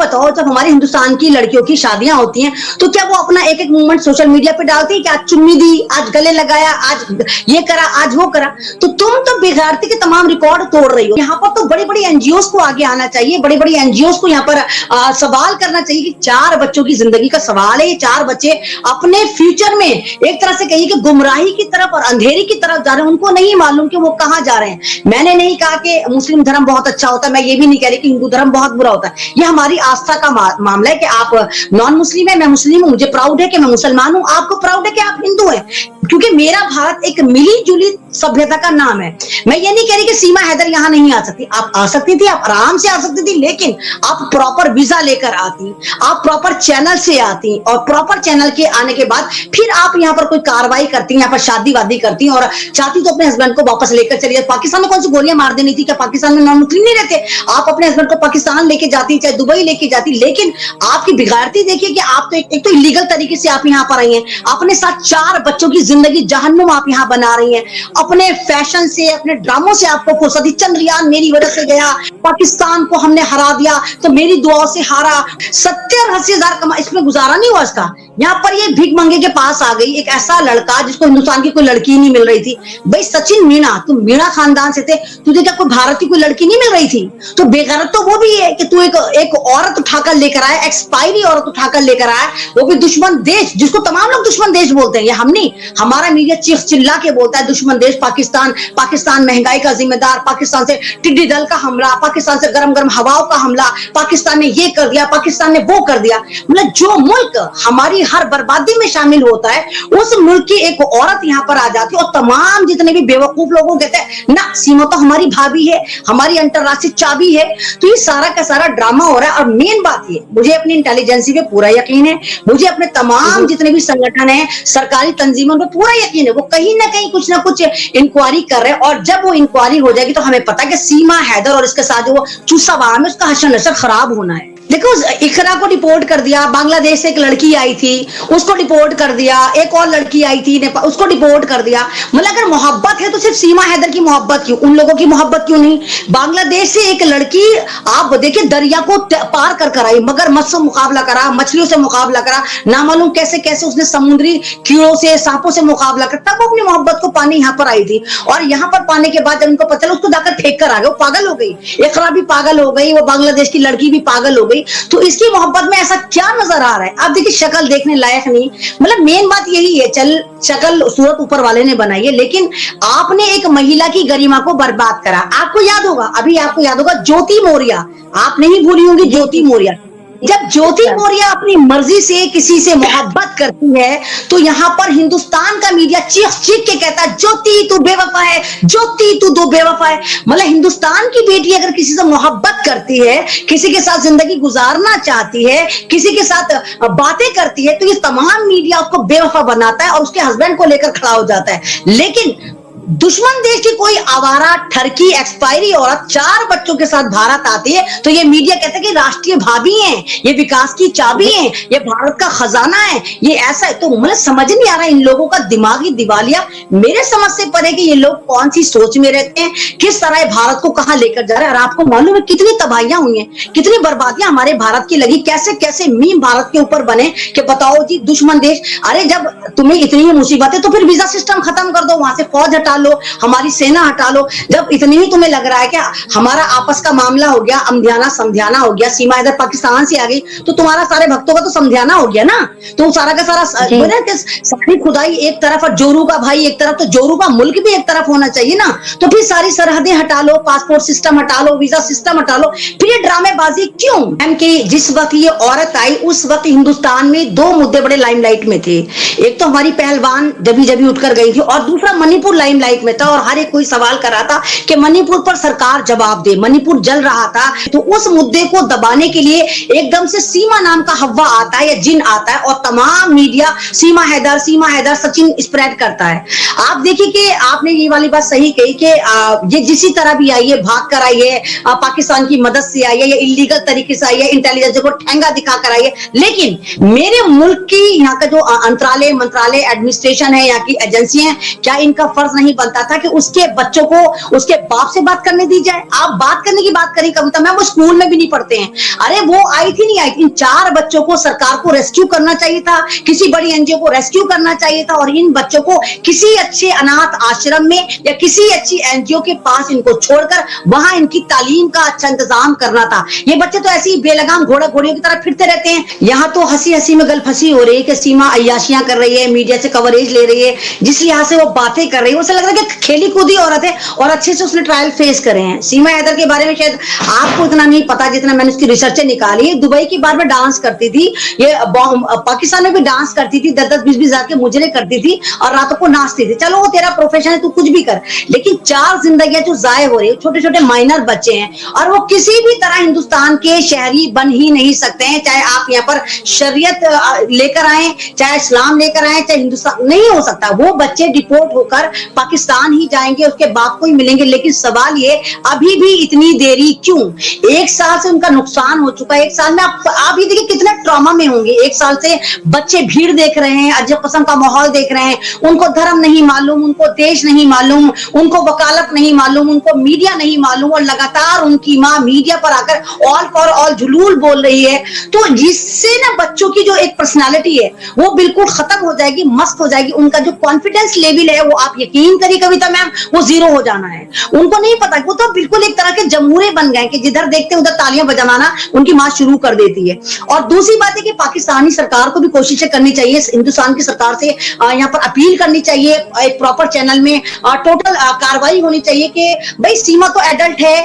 बताओ, जब हमारे हिंदुस्तान की लड़कियों की शादियां होती हैं तो क्या वो अपना एक एक मूवमेंट सोशल मीडिया पे डालती है कि आज चुम्मी दी, आज गले लगाया, आज ये करा, आज वो करा? तो तुम तो बेगारती के तमाम रिकॉर्ड तोड़ रही हो। यहाँ पर तो बड़ी बड़ी एनजीओ को आगे आना चाहिए, बड़ी बड़ी एनजीओ को यहाँ पर सवाल करना चाहिए कि 4 बच्चों की जिंदगी का सवाल है। ये 4 बच्चे अपने फ्यूचर में एक तरह से कहिए कि गुमराही की तरफ और अंधेरी की तरफ जा रहे हैं। उनको नहीं मालूम कि वो कहाँ जा रहे हैं। मैंने नहीं कहा कि मुस्लिम धर्म बहुत अच्छा होता है, मैं ये भी नहीं कह रही कि हिंदू धर्म बहुत बुरा होता है। ये हमारी आस्था का मामला है कि आप नॉन मुस्लिम है, मैं मुस्लिम हूं, मुझे प्राउड है कि मैं मुसलमान हूं, आपको प्राउड है कि आप हिंदू हैं। क्योंकि मेरा भारत एक मिली जुली सभ्यता का नाम है। मैं ये नहीं कह रही कि सीमा हैदर यहां नहीं आ सकती, आप आ सकती थी, आप आराम से आ सकती थी, लेकिन आप प्रॉपर वीजा लेकर आती, आप प्रॉपर चैनल से आती, और प्रॉपर चैनल के आने के बाद फिर आप यहाँ पर कोई कार्रवाई करती, यहाँ पर शादी वादी करती और चाहती तो अपने हस्बैंड को वापस लेकर चली। पाकिस्तान में कौन सी गोलियां मार देनी थी? क्या पाकिस्तान में नॉन मुस्लिम नहीं रहते? आप अपने हस्बैंड को पाकिस्तान लेके जाती, चाहे दुबई लेके जाती, लेकिन आपकी बिगाड़ती देखिए कि आप तो एक तो इलीगल तरीके से आप यहाँ पर आई हैं, अपने साथ 4 बच्चों की जिंदगी जहन्नुम आप यहाँ बना रही हैं। अपने फैशन से, अपने ड्रामों से आपको फुर्सत थी। चंद्रयान मेरी वजह से गया, पाकिस्तान को हमने हरा दिया, तो मेरी दुआओं से हारा। 70-80 हजार कमा, इसमें गुजारा नहीं हुआ इसका। यहाँ पर ये भीख मंगे के पास आ गई एक ऐसा लड़का जिसको हिंदुस्तान की कोई लड़की नहीं मिल रही थी। भाई सचिन मीणा, तुम मीणा खानदान से थे, तुझे क्या कोई भारत की कोई लड़की नहीं मिल रही थी? तो बेगैरत तो वो भी है कि तू एक औरत उठाकर लेकर आया, एक्सपायरी औरत उठाकर लेकर आया, वो भी दुश्मन देश, जिसको तमाम लोग दुश्मन देश बोलते हैं। ये हम नहीं, हमारा मीडिया चीख चिल्ला के बोलता है दुश्मन देश पाकिस्तान, पाकिस्तान महंगाई का जिम्मेदार, पाकिस्तान से टिड्डी दल का हमला, पाकिस्तान से गरम गरम हवाओं का हमला, पाकिस्तान ने ये कर दिया, पाकिस्तान ने वो कर दिया। मतलब जो मुल्क हमारी हर बर्बादी में शामिल होता है, उस मुल्क की एक औरत यहाँ पर आ जाती है और तमाम जितने भी बेवकूफ लोगों को कहते हैं ना, सीमा तो हमारी भाभी है, हमारी अंतरराष्ट्रीय चाबी है। तो ये सारा का सारा ड्रामा हो रहा है। और मेन बात ये, मुझे अपनी इंटेलिजेंसी पे पूरा यकीन है, मुझे अपने तमाम जितने भी संगठन है, सरकारी तंजीमों पे पूरा यकीन है, वो कहीं ना कहीं कुछ ना कुछ इंक्वायरी कर रहे हैं। और जब वो इंक्वायरी हो जाएगी तो हमें पता है कि सीमा हैदर और इसके साथ जो वो चूसा बाम है, उसका हशर नशर खराब होना है। देखो, इकरा को डिपोर्ट कर दिया, बांग्लादेश से एक लड़की आई थी उसको डिपोर्ट कर दिया, एक और लड़की आई थी नेपाल, उसको डिपोर्ट कर दिया। मतलब अगर मोहब्बत है तो सिर्फ सीमा हैदर की मोहब्बत क्यों, उन लोगों की मोहब्बत क्यों नहीं? बांग्लादेश से एक लड़की, आप देखिए, दरिया को पार कर आई, मगरमच्छ से मुकाबला करा, मछलियों से मुकाबला करा, ना मालूम कैसे कैसे उसने समुद्री कीड़ों से, सांपों से मुकाबला करा, तब वो अपनी मोहब्बत को पाने यहाँ पर आई थी। और यहाँ पर पाने के बाद जब उनको पता चला, उसको जाकर फेंक कर आ गए, वो पागल हो गई, इकरा भी पागल हो गई, वो बांग्लादेश की लड़की भी पागल हो गई। तो इसकी मोहब्बत में ऐसा क्या नजर आ रहा है? आप देखिए, शक्ल देखने लायक नहीं। मतलब मेन बात यही है, चल शक्ल सूरत ऊपर वाले ने बनाई है, लेकिन आपने एक महिला की गरिमा को बर्बाद करा। आपको याद होगा, अभी आपको याद होगा ज्योति मौर्य, आप नहीं भूली होंगी ज्योति मौर्य। जब ज्योति मौर्य अपनी मर्जी से किसी से मोहब्बत करती है तो यहाँ पर हिंदुस्तान का मीडिया चीख चीख के कहता है ज्योति तू बेवफा है, ज्योति तू दो बेवफा है। मतलब हिंदुस्तान की बेटी अगर किसी से मोहब्बत करती है, किसी के साथ जिंदगी गुजारना चाहती है, किसी के साथ बातें करती है, तो ये तमाम मीडिया उसको बेवफा बनाता है और उसके हस्बैंड को लेकर खड़ा हो जाता है। लेकिन दुश्मन देश की कोई आवारा ठरकी एक्सपायरी औरत 4 बच्चों के साथ भारत आती है तो ये मीडिया कहते हैं कि राष्ट्रीय भाभी हैं, ये विकास की चाबी हैं, ये भारत का खजाना है, ये ऐसा है। तो मुझे समझ नहीं आ रहा इन लोगों का दिमागी दिवालिया मेरे समझ से परे कि ये लोग कौन सी सोच में रहते हैं, किस तरह भारत को कहां लेकर जा रहे हैं। और आपको मालूम है कितनी तबाहियां हुई हैं, कितनी बर्बादियां हमारे भारत की लगी, कैसे कैसे मीम भारत के ऊपर बने कि बताओ जी दुश्मन देश। अरे जब तुम्हें इतनी मुसीबत है तो फिर वीजा सिस्टम खत्म कर दो, वहां से फौज हटा लो, हमारी सेना हटा लो। जब इतनी ही तुम्हें लग रहा है कि हमारा आपस का मामला हो गया, अमध्याना समझाना हो गया, सीमा इधर पाकिस्तान से आ गई, तो तुम्हारा सारे भक्तों का तो समझाना हो गया ना। तो सारा का सारा सारी खुदाई एक तरफ और जोरू का भाई एक तरफ, तो जोरू का मुल्क भी एक तरफ होना चाहिए ना। तो फिर सारी सरहदें हटा लो, पासपोर्ट सिस्टम हटा लो, वीजा सिस्टम हटा लो, फिर ये ड्रामेबाजी क्यों? जिस वक्त ये औरत आई उस वक्त हिंदुस्तान में 2 मुद्दे बड़े लाइमलाइट में थे। एक तो हमारी पहलवान जबी उठकर गई थी और दूसरा मणिपुर लाइमलाइट में था। और हर एक कोई सवाल कर रहा था कि मणिपुर पर सरकार जवाब दे, मणिपुर जल रहा था। तो उस मुद्दे को दबाने के लिए एकदम से सीमा नाम का हवा आता है या जिन आता है और तमाम मीडिया सीमा हैदर सचिन स्प्रेड करता है। आप देखिए कि आपने ये वाली बात सही कही कि ये जिसी तरह भी आई है, भाग कर आई है, पाकिस्तान की मदद से आई है या इलीगल तरीके से आई है, इंटेलिजेंस को ठेंगा दिखा कर आई है। लेकिन मेरे मुल्क की यहाँ का जो मंत्रालय एडमिनिस्ट्रेशन है, यहाँ की एजेंसियां, क्या इनका फर्ज नहीं बनता था कि उसके बच्चों को उसके बाप से बात करने दी जाए। आप बात करने की बात करें कविता मैम, वो स्कूल में भी नहीं पढ़ते हैं। अरे वो आई थी नहीं आई थी, इन 4 बच्चों को सरकार को रेस्क्यू करना चाहिए था, किसी बड़ी एनजीओ को रेस्क्यू करना चाहिए था और इन बच्चों को किसी अच्छे अनाथ आश्रम में या किसी अच्छी एनजीओ के पास इनको छोड़कर वहां इनकी तालीम का अच्छा इंतजाम करना था। ये बच्चे तो ऐसे ही बेलगाम घोड़ा घोड़ियों की तरह फिरते रहते हैं। यहाँ तो हंसी हंसी में गल फंसी हो रही है कि सीमा अय्याशियां कर रही है, मीडिया से कवरेज ले रही है, जिस लिहाज से वो बातें कर रही है उसे लग रहा है कि खेली कूदी औरत है और अच्छे से उसने ट्रायल फेस करे हैं। सीमा हैदर के बारे में शायद आपको इतना नहीं पता जितना मैंने उसकी रिसर्चें निकाली। दुबई की बार में डांस करती थी, ये पाकिस्तान में भी डांस करती थी, 10-20 हजार के मुजरे करती थी और रातों को नाचती थी। चलो वो तेरा प्रोफेशन है, तू कुछ भी कर, लेकिन 4 जिंदगियां जो जाये हो रही है, छोटे छोटे माइनर बच्चे हैं और वो किसी भी तरह हिंदुस्तान के शहरी बन ही नहीं सकते हैं। चाहे आप यहाँ पर शरीयत लेकर आए, चाहे इस्लाम लेकर आए, चाहे हिंदुस्तान, नहीं हो सकता। वो बच्चे डिपोर्ट होकर पाकिस्तान ही जाएंगे, उसके बाप को ही मिलेंगे। लेकिन सवाल ये, अभी भी इतनी देरी क्यों? 1 साल से उनका नुकसान हो चुका है। 1 साल में आप ये देखिए कितना ट्रॉमा में होंगे। 1 साल से बच्चे भीड़ देख रहे हैं, अजब किस्म का माहौल देख रहे हैं, उनको धर्म नहीं मालूम, उनको देश नहीं मालूम, उनको वकालत नहीं मालूम, उनको मीडिया नहीं मालूम और लगातार उनकी माँ मीडिया पर आकर ऑल फॉर ऑल जुलूल बोल रही है। तो जिससे ना बच्चों की जो एक पर्सनालिटी है वो बिल्कुल खत्म हो जाएगी, मस्त हो जाएगी। उनका जो कॉन्फिडेंस लेवल है वो आप यकीन करिए कविता मैम, वो 0 हो जाना है। उनको नहीं पता, वो तो बिल्कुल एक तरह के जमूरे बन गए कि जिधर देखते उधर तालियां बजाना उनकी माँ शुरू कर देती है। और दूसरी बात है कि पाकिस्तानी सरकार को भी कोशिशें करनी चाहिए, हिंदुस्तान की सरकार से यहाँ पर अपील करनी चाहिए, एक प्रॉपर चैनल में टोटल कार्रवाई होनी चाहिए कि भाई सीमा तो एडल्ट है,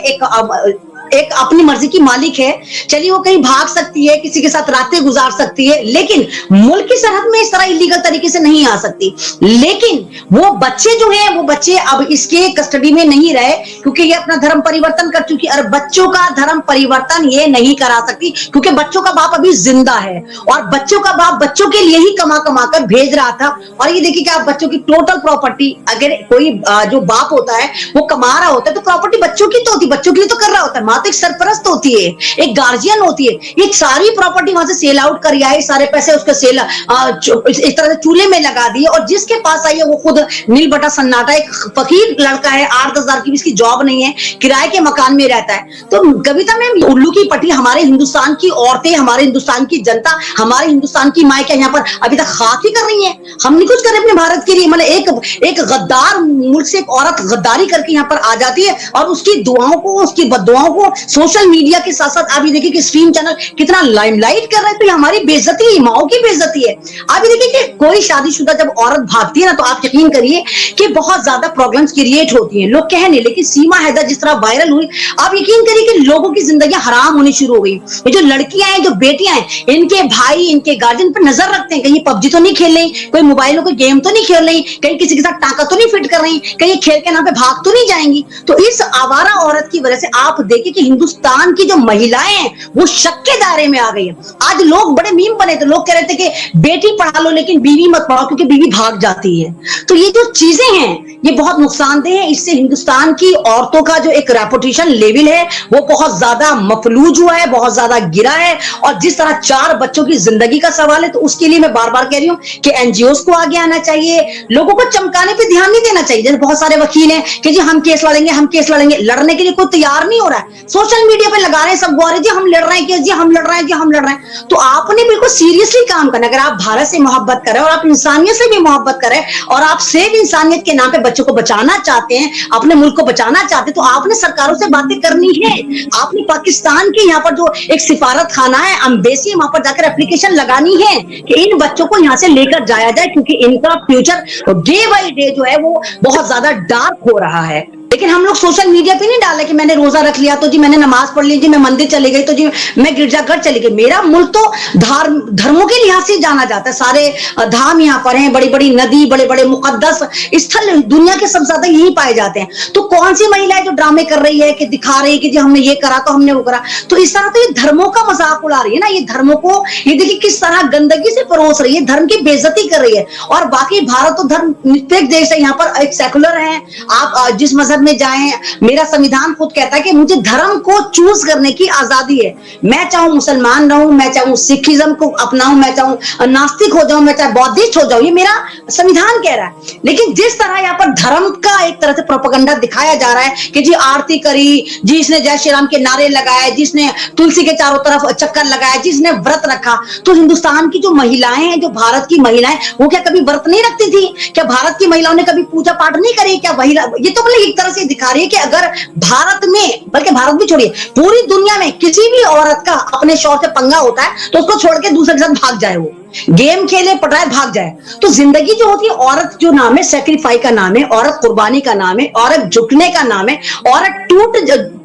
एक अपनी मर्जी की मालिक है, चलिए वो कहीं भाग सकती है, किसी के साथ रातें गुजार सकती है, लेकिन मुल्क की सरहद में इस तरह इलीगल तरीके से नहीं आ सकती। लेकिन वो बच्चे जो हैं, वो बच्चे अब इसके कस्टडी में नहीं रहे क्योंकि ये अपना धर्म परिवर्तन कर चुकी है और बच्चों का धर्म परिवर्तन ये नहीं करा सकती क्योंकि बच्चों का बाप अभी जिंदा है और बच्चों का बाप बच्चों के लिए ही कमा कमा कर भेज रहा था। और ये देखिए कि आप बच्चों की टोटल प्रॉपर्टी, अगर कोई जो बाप होता है वो कमा रहा होता है तो प्रॉपर्टी बच्चों की तो होती, बच्चों के लिए तो कर रहा होता है, एक सरपरस्त होती है, एक गार्जियन होती है। ये सारी प्रॉपर्टी वहां से सेल आउट कर आए, सारे पैसे उसके सेल इस तरह से चूल्हे में लगा दिए और जिसके पास आई है वो खुद नील बटा सन्नाटा, एक फकीर लड़का है, 8-10 हजार की भी इसकी जॉब नहीं है, किराए के मकान में रहता है। तो कविता में उल्लू की पट्टी हमारे हिंदुस्तान की औरतें, हमारे हिंदुस्तान की जनता, हमारे हिंदुस्तान की माए क्या यहाँ पर अभी तक खाक ही कर रही है? हम नहीं कुछ कर रहे अपने भारत के लिए। मतलब एक गद्दार मुल्क से एक औरत गद्दारी करके यहाँ पर आ जाती है और उसकी दुआओं को, उसकी बद्दुआओं को सोशल मीडिया के साथ साथ आप ये देखिए कि स्ट्रीम चैनल कितना लाइमलाइट कर रहे हैं। तो ये हमारी बेइज्जती, माओ की बेइज्जती है। आप ये देखिए कि कोई शादीशुदा जब औरत भागती है ना तो आप यकीन करिए कि बहुत ज्यादा प्रॉब्लम्स क्रिएट होती हैं। लोग कह नहीं, लेकिन सीमा हैदर जिस तरह वायरल हुई, आप यकीन करिए कि लोगों की जिंदगी हराम होनी शुरू हो गई। ये जो लड़कियां हैं, जो बेटियां हैं, इनके भाई, इनके गार्जियन पर नजर रखते हैं, कहीं पबजी तो नहीं खेल रही, कोई मोबाइल में कोई गेम तो नहीं खेल रही, कहीं किसी के साथ टाका तो नहीं फिट कर रही, कहीं खेल के नाम पे भाग तो नहीं जाएंगी। तो इस आवारा औरत की वजह से आप देखिए कि हिंदुस्तान की जो महिलाएं हैं वो शक के दायरे में आ गई है। आज लोग बड़े मीम बने थे, लोग कह रहे थे कि बेटी पढ़ा लो लेकिन बीवी मत पढ़ाओ क्योंकि बीवी भाग जाती है। तो ये जो चीजें हैं ये बहुत नुकसानदेह है। इससे हिंदुस्तान की औरतों का जो एक रेपुटेशन लेवल है वो बहुत ज्यादा मफलूज हुआ है, बहुत ज्यादा गिरा है। और जिस तरह 4 बच्चों की जिंदगी का सवाल है, तो उसके लिए मैं बार बार कह रही हूँ कि एनजीओ को आगे आना चाहिए, लोगों को चमकाने पे ध्यान नहीं देना चाहिए। जैसे बहुत सारे वकील हैं कि जी हम केस लड़ेंगे, हम केस लड़ेंगे, लड़ने के लिए कोई तैयार नहीं हो रहा है। सोशल मीडिया पे लगा रहे हैं सब गुहारे, जी हम लड़ रहे हैं केस, जी हम लड़ रहे हैं, जी हम लड़ रहे हैं। तो आपने बिल्कुल सीरियसली काम करना। अगर आप भारत से मोहब्बत करें और आप इंसानियत से भी मोहब्बत करें और आप सिर्फ इंसानियत के नाम पे बच्चों को बचाना चाहते हैं, अपने मुल्क को बचाना चाहते हैं, तो आपने सरकारों से बातें करनी है। आपने पाकिस्तान के यहाँ पर जो एक सिफारत खाना है, एम्बेसी, वहां पर जाकर एप्लीकेशन लगानी है कि इन बच्चों को यहाँ से लेकर जाया जाए क्योंकि इनका फ्यूचर डे बाई डे जो है वो बहुत ज्यादा डार्क हो रहा है। लेकिन हम लोग सोशल मीडिया पे नहीं डाले कि मैंने रोजा रख लिया तो जी मैंने नमाज पढ़ ली, जी मैं मंदिर चली गई तो जी मैं गिरजाघर चली गई। मेरा मुल्क तो धर्मों के लिहाज से जाना जाता है, सारे धाम यहाँ पर हैं, बड़ी बड़ी नदी, बड़े बड़े मुकद्दस स्थल दुनिया के सब ज्यादा यही पाए जाते हैं। तो कौन सी महिला है जो ड्रामे कर रही है कि दिखा रही है कि जी हमने ये करा तो हमने वो करा? तो इस तरह तो ये धर्मों का मजाक उड़ा रही है ना, ये धर्मों को ये देखिए किस तरह गंदगी से परोस रही है, धर्म की बेइज्जती कर रही है। और बाकी भारत तो धर्म निरपेक्ष देश है, यहाँ पर एक सेकुलर है, आप जिस मजहब में में जाएं, मेरा संविधान खुद कहता है कि मुझे धर्म को चूज करने की आजादी है। मैं चाहूं मुसलमान रहूं, मैं चाहूं सिखिज्म को अपनाऊं, मैं चाहूं नास्तिक हो जाऊं, मैं चाहे बौद्धिस्ट हो जाऊं, ये मेरा संविधान कह रहा है। लेकिन जिस तरह यहाँ पर धर्म का एक तरह से प्रोपेगेंडा दिखाया जा रहा है कि जी आरती करी, जिसने जय श्री राम के नारे लगाए, जिसने तुलसी के चारों तरफ चक्कर लगाया, जिसने व्रत रखा, तो हिंदुस्तान की जो महिलाएं हैं, जो भारत की महिलाएं, वो क्या कभी व्रत नहीं रखती थी? क्या भारत की महिलाओं ने कभी पूजा पाठ नहीं करी? क्या वही ये तो मतलब एक तरह से दिखा रही है कि अगर भारत में, बल्कि भारत भी छोड़िए, पूरी दुनिया में किसी भी औरत का अपने शौहर से पंगा होता है तो उसको छोड़ के दूसरे के साथ भाग जाए, वो गेम खेले, पटाए, भाग जाए। तो जिंदगी जो होती है, औरत जो नाम है सेक्रीफाई का नाम है, औरत कुर्बानी का नाम है, औरत झुकने का नाम है, औरत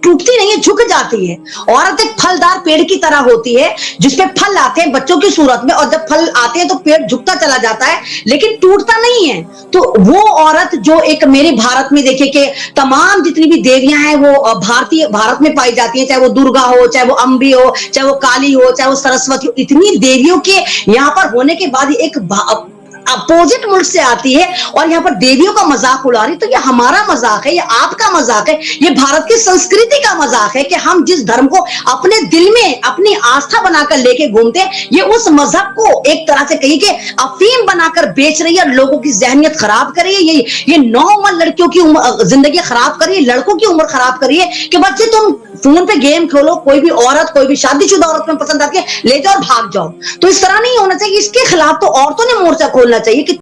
टूटती नहीं है, झुक जाती है। औरत एक फलदार पेड़ की तरह होती है जिसपे फल आते हैं बच्चों की सूरत में, और जब फल आते हैं तो पेड़ झुकता चला जाता है लेकिन टूटता नहीं है। तो वो औरत जो एक मेरे भारत में देखिए कि तमाम जितनी भी देवियां हैं वो भारत में पाई जाती है, चाहे वो दुर्गा हो, चाहे वो अम्बी हो, चाहे वो काली हो, चाहे वो सरस्वती हो, इतनी देवियों के यहाँ पर होने के बाद एक अपोजिट मुल्क से आती है और यहाँ पर देवियों का मजाक उड़ा रही। तो ये हमारा मजाक है, ये आपका मजाक है, ये भारत की संस्कृति का मजाक है कि हम जिस धर्म को अपने दिल में अपनी आस्था बनाकर लेके घूमते हैं, ये उस मजहब को एक तरह से कही कि अफीम बनाकर बेच रही है, लोगों की जहनियत खराब कर रही है। ये 9 उम्र लड़कियों की जिंदगी खराब कर रही है, लड़कों की उम्र खराब कर रही है कि बच्चे तुम फोन पे गेम खेलो, कोई भी औरत, कोई भी शादीशुदा औरत में पसंद आती है, ले जाओ, भाग जाओ। तो इस तरह नहीं होना चाहिए। इसके खिलाफ तो औरतों ने मोर्चा खोलना चाहिए कि